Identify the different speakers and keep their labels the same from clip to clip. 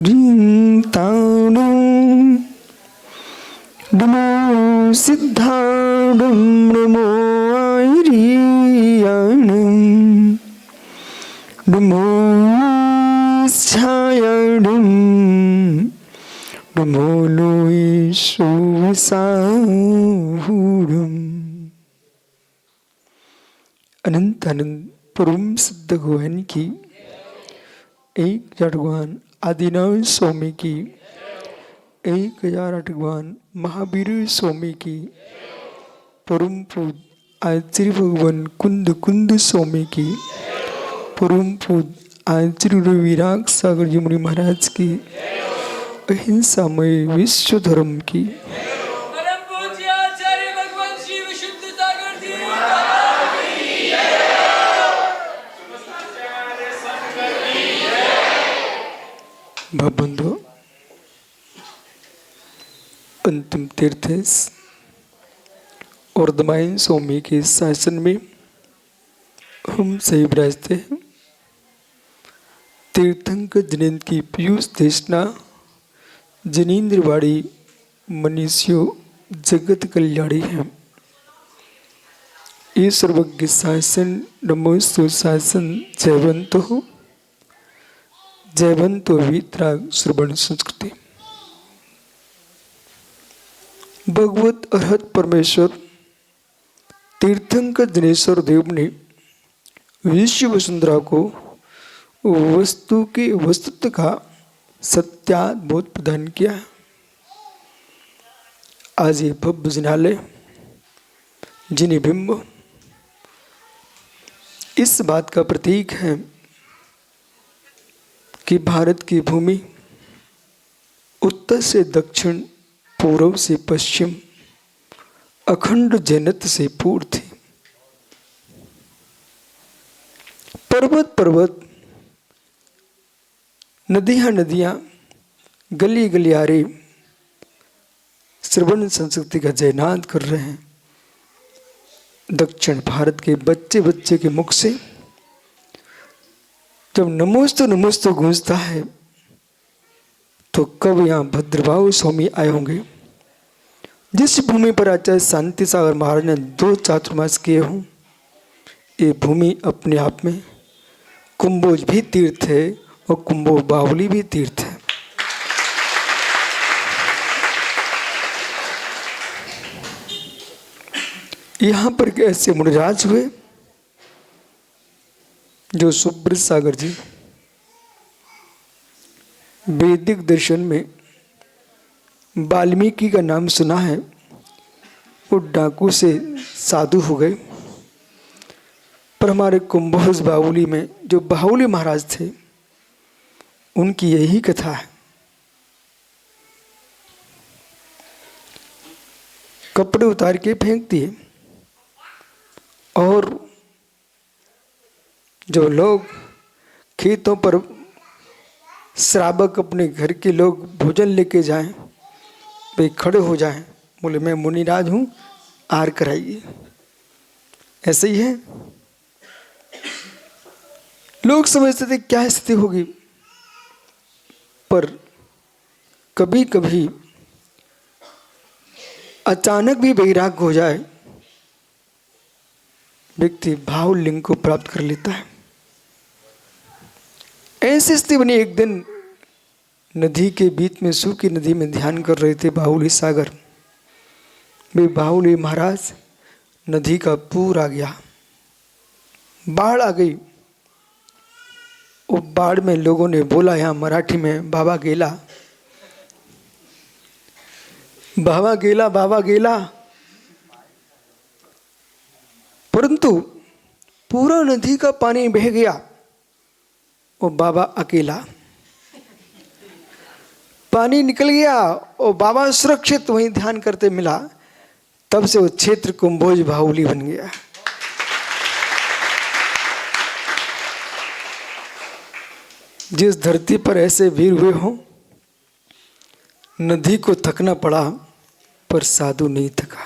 Speaker 1: ह्रीं ताडुं नमो सिद्धाडुं नमो आयरियाणं नमो छायाडुं नमो लोईशोसाहुडुं। अनंत अनंत परम सिद्ध गोहन की 1008 भगवान आदिनाथ स्वामी की 1008 भगवान महावीर स्वामी की परम पूज आचार्य भगवान कुंद कुंद स्वामी की परम पूज आचार्य रविराग सागर जी मुनि महाराज की अहिंसामय विश्व धर्म की
Speaker 2: परम पूज्य आचार्य भगवान श्री विशुद्ध सागर जी
Speaker 1: बंधु अंतिम तीर्थ और दमाइन स्वामी के शासन में हम सही विराजते हैं। तीर्थंकर जनेन्द्र की पीयूष देशना जनेन्द्रवाड़ी मनीषियों जगत कल्याणी है। ये सर्वज्ञ शासन नमोस्तु शासन जयवंतो वीतराग श्रवण संस्कृति। भगवत अरहत परमेश्वर तीर्थंकर जनेश्वर देव ने विश्व वसुंधरा को वस्तु के वस्तुत्व का सत्याद्भुत प्रदान किया। आज ये भव्य जिनालय जिन्हें बिंब इस बात का प्रतीक है कि भारत की भूमि उत्तर से दक्षिण पूर्व से पश्चिम अखंड जैनत्व से पूर्ण थी। पर्वत पर्वत नदियां नदियां गली गलियारे श्रवण संस्कृति का जयनाद कर रहे हैं। दक्षिण भारत के बच्चे बच्चे के मुख से जब नमोस्तु नमोस्तु गूंजता है तो कब यहाँ भद्रभाव स्वामी आए होंगे। जिस भूमि पर आचार्य शांति सागर महाराज ने 2 चातुर्मास किए हों, ये भूमि अपने आप में कुंभोज भी तीर्थ है और कुंभो बाहुली भी तीर्थ है। यहाँ पर ऐसे मुनिराज हुए जो सुब्रत सागर जी वैदिक दर्शन में वाल्मीकि का नाम सुना है। वो डाकू से साधु हो गए, पर हमारे कुंभोज बाहुली में जो बाहुली महाराज थे उनकी यही कथा है। कपड़े उतार के फेंक दिए और जो लोग खेतों पर श्रावक अपने घर के लोग भोजन लेके जाएं, वे खड़े हो जाएं, बोले मैं मुनिराज हूं, आर कराइए। ऐसे ही है। लोग समझते थे क्या स्थिति होगी, पर कभी कभी अचानक भी वैराग्य हो जाए, व्यक्ति भाव लिंग को प्राप्त कर लेता है। ऐसी स्थिति बनी। एक दिन नदी के बीच में सूखी नदी में ध्यान कर रहे थे बाहुली सागर। वे बाहुली महाराज नदी का पूर आ गया, बाढ़ आ गई। वो बाढ़ में लोगों ने बोला यहाँ मराठी में बाबा गेला, बाबा गेला, बाबा गेला। परंतु पूरा नदी का पानी बह गया, वो बाबा अकेला। पानी निकल गया और बाबा सुरक्षित वहीं ध्यान करते मिला। तब से वो क्षेत्र कुंभोज बाहुली बन गया। जिस धरती पर ऐसे वीर हुए हों, नदी को थकना पड़ा पर साधु नहीं थका।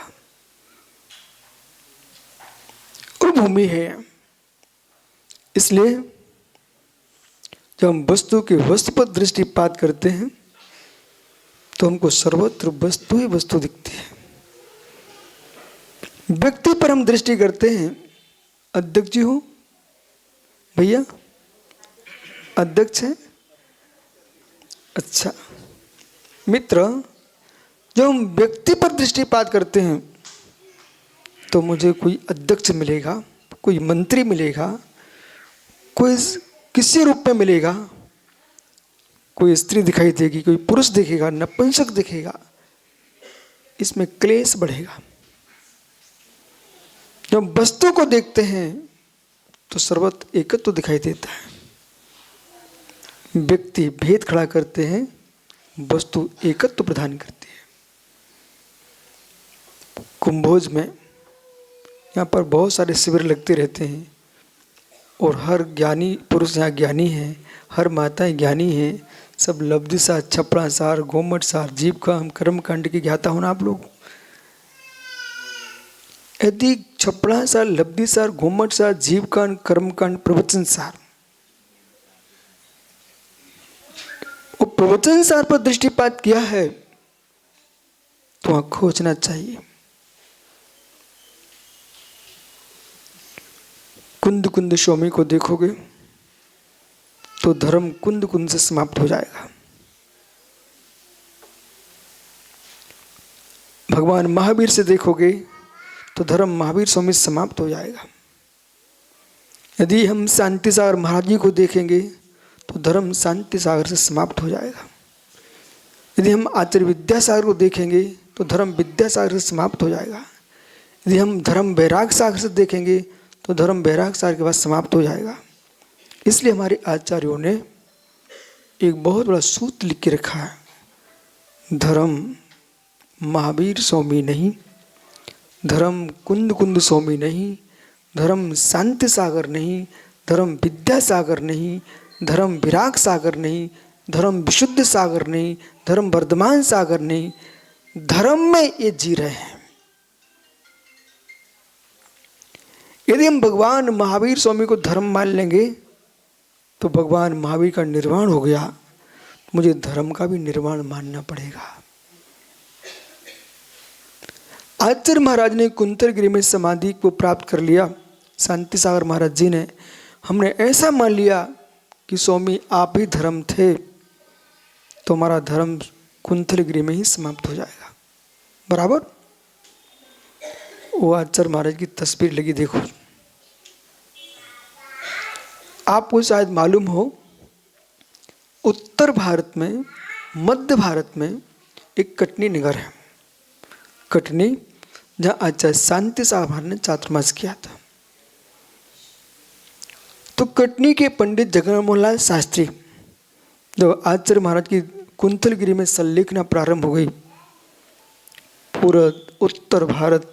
Speaker 1: वो भूमि है। इसलिए जब हम वस्तु के वस्तु पर दृष्टिपात करते हैं तो हमको सर्वत्र वस्तु ही वस्तु दिखती है। व्यक्ति पर हम दृष्टि करते हैं, अध्यक्ष जी हो भैया, अध्यक्ष है, अच्छा मित्र, जब हम व्यक्ति पर दृष्टिपात करते हैं तो मुझे कोई अध्यक्ष मिलेगा, कोई मंत्री मिलेगा, कोई किसी रूप में मिलेगा, कोई स्त्री दिखाई देगी, कोई पुरुष दिखेगा, नपुंसक दिखेगा, इसमें क्लेश बढ़ेगा। जब वस्तु को देखते हैं तो सर्वत्र एकत्व दिखाई देता है। व्यक्ति भेद खड़ा करते हैं, वस्तु एकत्व प्रदान करती है। कुंभोज में यहाँ पर बहुत सारे शिविर लगते रहते हैं और हर ज्ञानी पुरुष यहाँ ज्ञानी है, हर माताएं ज्ञानी हैं, सब लब्धि सार, छपड़ा सार, गोमट सार, जीव काम, कर्म कांड की ज्ञाता होना आप लोग। यदि छपड़ा सार, लब्धि सार, गोमट सार, जीव कांड, कर्म कांड, प्रवचन सार, वो प्रवचन सार पर दृष्टिपात किया है तो वहां खोजना चाहिए। कुंद कुंद स्वामी को देखोगे तो धर्म कुंद कुंद से समाप्त हो जाएगा। भगवान महावीर से देखोगे तो धर्म महावीर स्वामी से समाप्त हो जाएगा। यदि हम शांति सागर महाराज जी को देखेंगे तो धर्म शांति सागर से समाप्त हो जाएगा। यदि हम आचार्य विद्यासागर को देखेंगे तो धर्म विद्यासागर से समाप्त हो जाएगा। यदि हम धर्म वैराग सागर से देखेंगे तो धर्म वैराग सागर के बाद समाप्त हो जाएगा। इसलिए हमारे आचार्यों ने एक बहुत बड़ा सूत्र लिख के रखा है, धर्म महावीर स्वामी नहीं, धर्म कुंद कुंद स्वामी नहीं, धर्म शांति सागर नहीं, धर्म विद्या सागर नहीं, धर्म विराग सागर नहीं, धर्म विशुद्ध सागर नहीं, धर्म वर्धमान सागर नहीं, धर्म में ये जी रहे हैं। यदि हम भगवान महावीर स्वामी को धर्म मान लेंगे तो भगवान महावीर का निर्वाण हो गया, मुझे धर्म का भी निर्वाण मानना पड़ेगा। आचार्य महाराज ने कुंतलगिरी में समाधि को प्राप्त कर लिया, शांति सागर महाराज जी ने, हमने ऐसा मान लिया कि स्वामी आप ही धर्म थे, तो हमारा धर्म कुंतलगिरी में ही समाप्त हो जाएगा। बराबर। वो आचार्य महाराज की तस्वीर लगी, देखो। आपको शायद मालूम हो, उत्तर भारत में, मध्य भारत में एक कटनी नगर है, कटनी, जहाँ आचार्य शांति सागर महाराज ने चातुर्मास किया था। तो कटनी के पंडित जगन्नाथ शास्त्री, जब आचार्य महाराज की कुंतलगिरी में संलेखना प्रारंभ हो गई, पूरा उत्तर भारत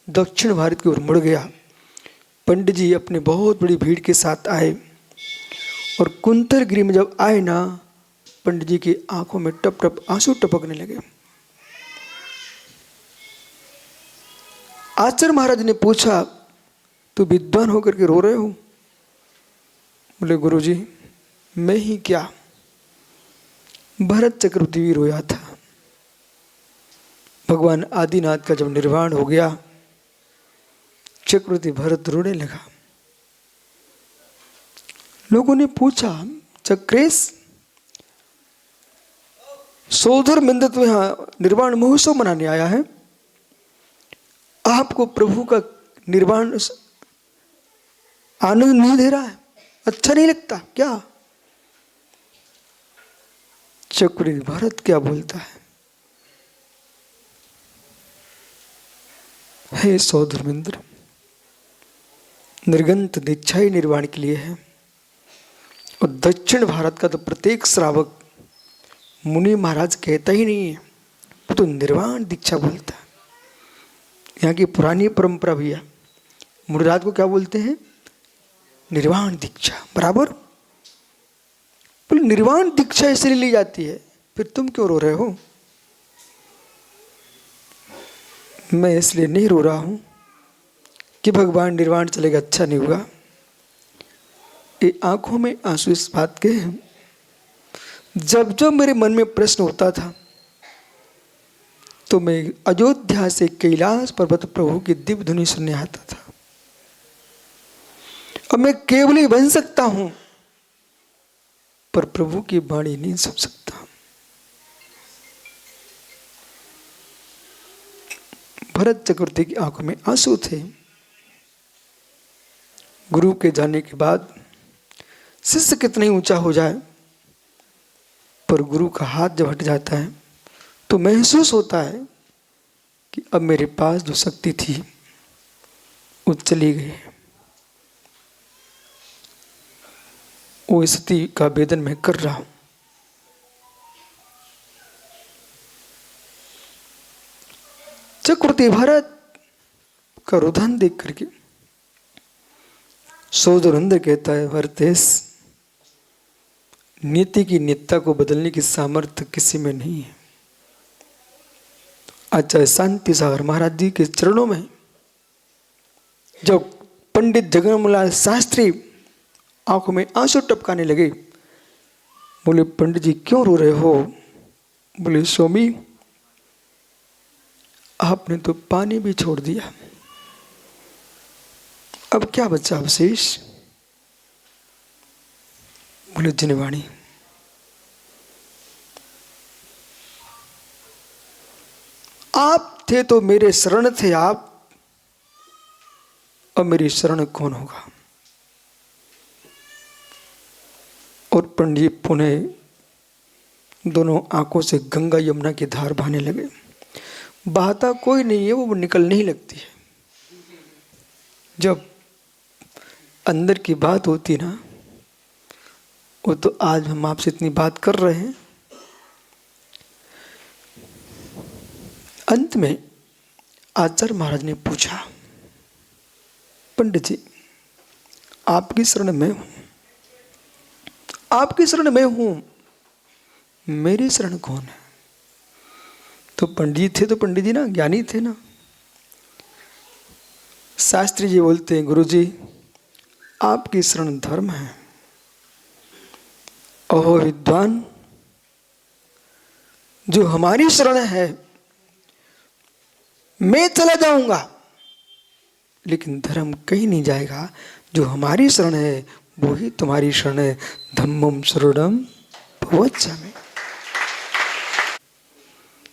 Speaker 1: दक्षिण भारत की ओर मुड़ गया। पंडित जी अपने बहुत बड़ी भीड़ के साथ आए और कुंतलगिरी में जब आए ना, पंडित जी की आंखों में टप टप आंसू टपकने लगे। आचार्य महाराज ने पूछा, तू विद्वान होकर के रो रहे हो? बोले, गुरुजी मैं ही क्या, भरत चक्रवर्ती भी रोया था। भगवान आदिनाथ का जब निर्वाण हो गया, चक्रवर्ती भरत रोने लगा। लोगों ने पूछा, चक्रेश, सोधर मिंदत में यहाँ निर्वाण महोत्सव मनाने आया है, आपको प्रभु का निर्वाण आनंद नहीं दे रहा है, अच्छा नहीं लगता क्या? चक्रवर्ती भरत क्या बोलता है, हे सौधर्मेंद्र, निर्गंत दीक्षा ही निर्वाण के लिए है, और दक्षिण भारत का तो प्रत्येक श्रावक मुनि महाराज कहता ही नहीं है, वो तो निर्वाण दीक्षा बोलता है। यहाँ की पुरानी परंपरा भी है, मुनिराज को क्या बोलते हैं? निर्वाण दीक्षा। बराबर। बोले निर्वाण दीक्षा इसलिए ली जाती है, फिर तुम क्यों रो रहे हो? मैं इसलिए नहीं रो रहा हूं कि भगवान निर्वाण चलेगा अच्छा नहीं होगा, ये आंखों में आंसू इस बात के हैं, जब मेरे मन में प्रश्न होता था तो मैं अयोध्या से कैलाश पर्वत प्रभु की दिव्य ध्वनि सुनने आता था। अब मैं केवल ही बन सकता हूं पर प्रभु की वाणी नहीं सुन सकता। भरत चक्रवर्ती की आंखों में आंसू थे। गुरु के जाने के बाद शिष्य कितना ही ऊंचा हो जाए पर गुरु का हाथ जब हट जाता है तो महसूस होता है कि अब मेरे पास जो शक्ति थी वो चली गई। वो स्थिति का वेदन मैं कर रहा हूं। चक्रवर्ती भरत का रुदन देख करके सोदरंद्र कहता है, भरतेश, नीति की नित्यता को बदलने की सामर्थ्य किसी में नहीं है। आचार्य शांति सागर महाराज जी के चरणों में जब पंडित जगन्मोहन शास्त्री आंखों में आंसू टपकाने लगे, बोले, पंडित जी क्यों रो रहे हो? बोले, स्वामी आपने तो पानी भी छोड़ दिया, अब क्या बचा अवशेष? बोले, जिनवाणी, आप थे तो मेरे शरण थे आप, अब मेरी शरण कौन होगा? और पंडित पुनः दोनों आंखों से गंगा यमुना की धार बहने लगे। बहाता कोई नहीं है, वो निकल नहीं लगती है। जब अंदर की बात होती ना, वो तो आज हम आपसे इतनी बात कर रहे हैं। अंत में आचार्य महाराज ने पूछा, पंडित जी आपकी शरण में हूं, आपकी शरण में हूं, मेरी शरण कौन है? तो पंडित थे तो पंडित जी ना, ज्ञानी थे ना। शास्त्री जी बोलते हैं, गुरु जी आपकी शरण धर्म है। ओहो विद्वान, जो हमारी शरण है मैं चला जाऊंगा लेकिन धर्म कहीं नहीं जाएगा। जो हमारी शरण है वो ही तुम्हारी शरण है। धम्मम शरणम भवच्चामि।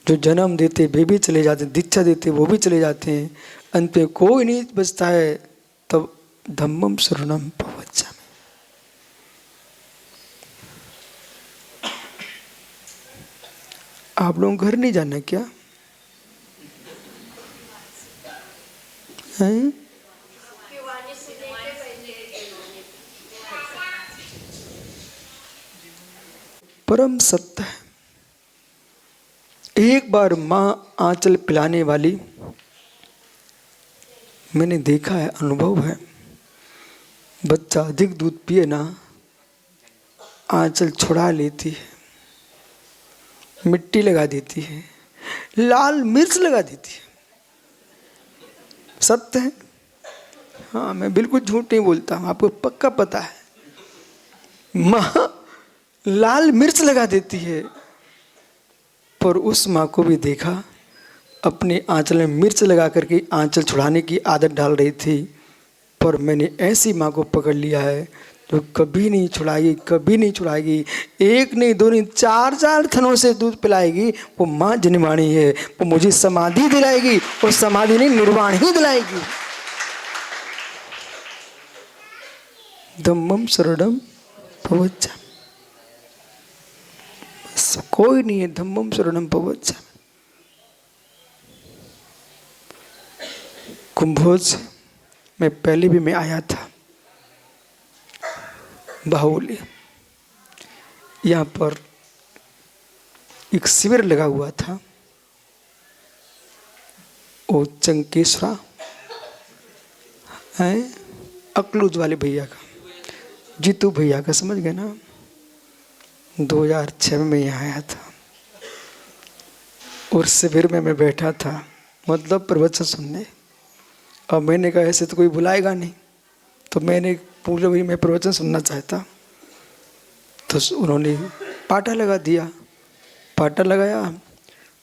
Speaker 1: जो जन्म देते वे भी चले जाते, दीक्षा देते वो भी चले जाते हैं, अंत में कोई नहीं बचता है, तब धम्मम शरणम भवच्चामि। आप लोग घर नहीं जाना क्या है? परम सत्य है। एक बार मां आंचल पिलाने वाली मैंने देखा है, अनुभव है। बच्चा अधिक दूध पिए ना, आंचल छुड़ा लेती है, मिट्टी लगा देती है, लाल मिर्च लगा देती है। सत्य है। हाँ, मैं बिल्कुल झूठ नहीं बोलता हूँ, आपको पक्का पता है। माँ लाल मिर्च लगा देती है, पर उस माँ को भी देखा अपने आंचल में मिर्च लगा करके आंचल छुड़ाने की आदत डाल रही थी, पर मैंने ऐसी माँ को पकड़ लिया है जो कभी नहीं छुड़ाएगी, कभी नहीं छुड़ाएगी। एक नहीं, दो नहीं, चार चार थनों से दूध पिलाएगी। वो माँ जिनवाणी है, वो मुझे समाधि दिलाएगी, और समाधि नहीं निर्वाण ही दिलाएगी। धम्मम शरणम भवच्चामि। कोई नहीं है, धम्मम शरणम भवच्चामि। कुंभोज में पहले भी मैं आया था, बाहुली। यहाँ पर एक शिविर लगा हुआ था, वो चंकेश्वरा है, अकलूज वाले भैया का, जीतू भैया का, समझ गए ना। 2006 में यहाँ आया था और शिविर में मैं बैठा था, मतलब प्रवचन सुनने। अब मैंने कहा ऐसे तो कोई बुलाएगा नहीं, तो मैंने पूरे भी मैं प्रवचन सुनना चाहता। तो उन्होंने पाटा लगा दिया। पाटा लगाया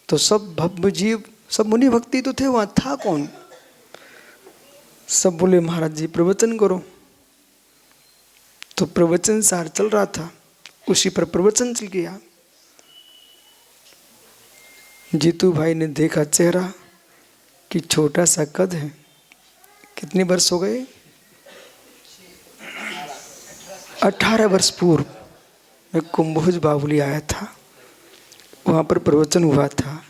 Speaker 1: तो सब भव्य जीव, सब मुनि भक्ति तो थे, वहाँ था कौन? सब बोले महाराज जी प्रवचन करो। तो प्रवचन सार चल रहा था, उसी पर प्रवचन चल गया। जीतू भाई ने देखा चेहरा कि छोटा सा कद है। कितने वर्ष हो गए? 18 वर्ष पूर्व मैं कुंभोज बावली आया था, वहाँ पर प्रवचन हुआ था।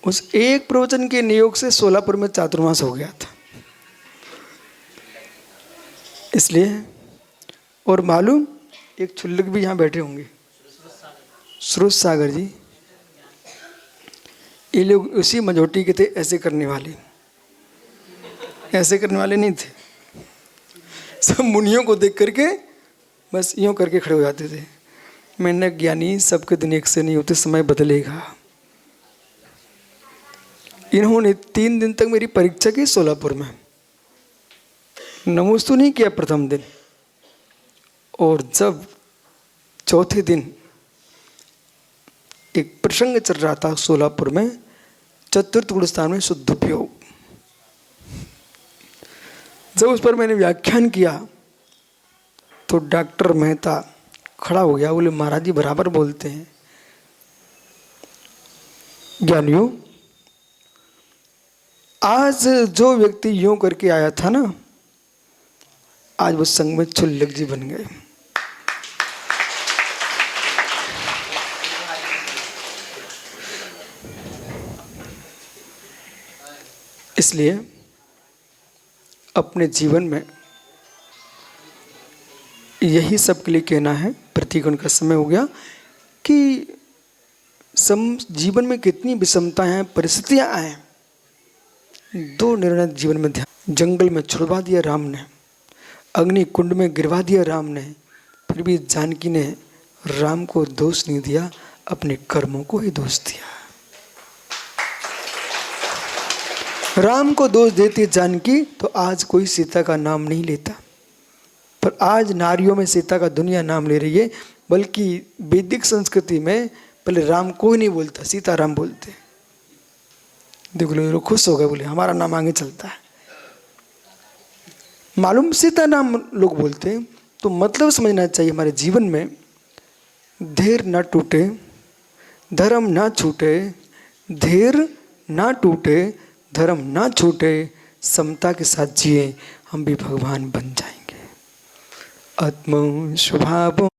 Speaker 1: उस एक प्रवचन के नियोग से सोलापुर में चातुर्मास हो गया था। इसलिए, और मालूम एक छुल्लक भी यहाँ बैठे होंगे, सुरेश सागर जी, ये लोग उसी मझोटी के थे। ऐसे करने वाले, ऐसे करने वाले नहीं थे। सब मुनियों को देख करके बस यूँ करके खड़े हो जाते थे। मैंने ज्ञानी सबके दिन एक से नहीं होते, समय बदलेगा। इन्होंने 3 दिन तक मेरी परीक्षा की सोलापुर में। नमोस्तु नहीं किया प्रथम दिन, और जब चौथे दिन एक प्रसंग चल रहा था सोलापुर में, चतुर्थ गुण स्थान में शुद्ध उपयोग, जब उस पर मैंने व्याख्यान किया तो डॉक्टर मेहता खड़ा हो गया। बोले महाराज जी बराबर बोलते हैं। ज्ञानियों, आज जो व्यक्ति यूं करके आया था ना, आज वो संग में छुल्लक जी बन गए। इसलिए अपने जीवन में यही सबके लिए कहना है, प्रतिगुण का समय हो गया, कि जीवन में कितनी विषमताएं हैं, परिस्थितियां आए। 2 निर्णय जीवन में ध्यान। जंगल में छुड़वा दिया राम ने, अग्नि कुंड में गिरवा दिया राम ने, फिर भी जानकी ने राम को दोष नहीं दिया, अपने कर्मों को ही दोष दिया। राम को दोष देती जानकी तो आज कोई सीता का नाम नहीं लेता। पर आज नारियों में सीता का दुनिया नाम ले रही है, बल्कि वैदिक संस्कृति में पहले राम कोई नहीं बोलता, सीताराम बोलते। देखो लोग खुश हो गए, बोले हमारा नाम आगे चलता है। मालूम सीता नाम लोग बोलते हैं, तो मतलब समझना चाहिए हमारे जीवन में धैर्य ना टूटे, धर्म ना छूटे, धैर्य ना टूटे, धर्म ना छूटे, समता के साथ जिए, हम भी भगवान बन जाएंगे। आत्म स्वभाव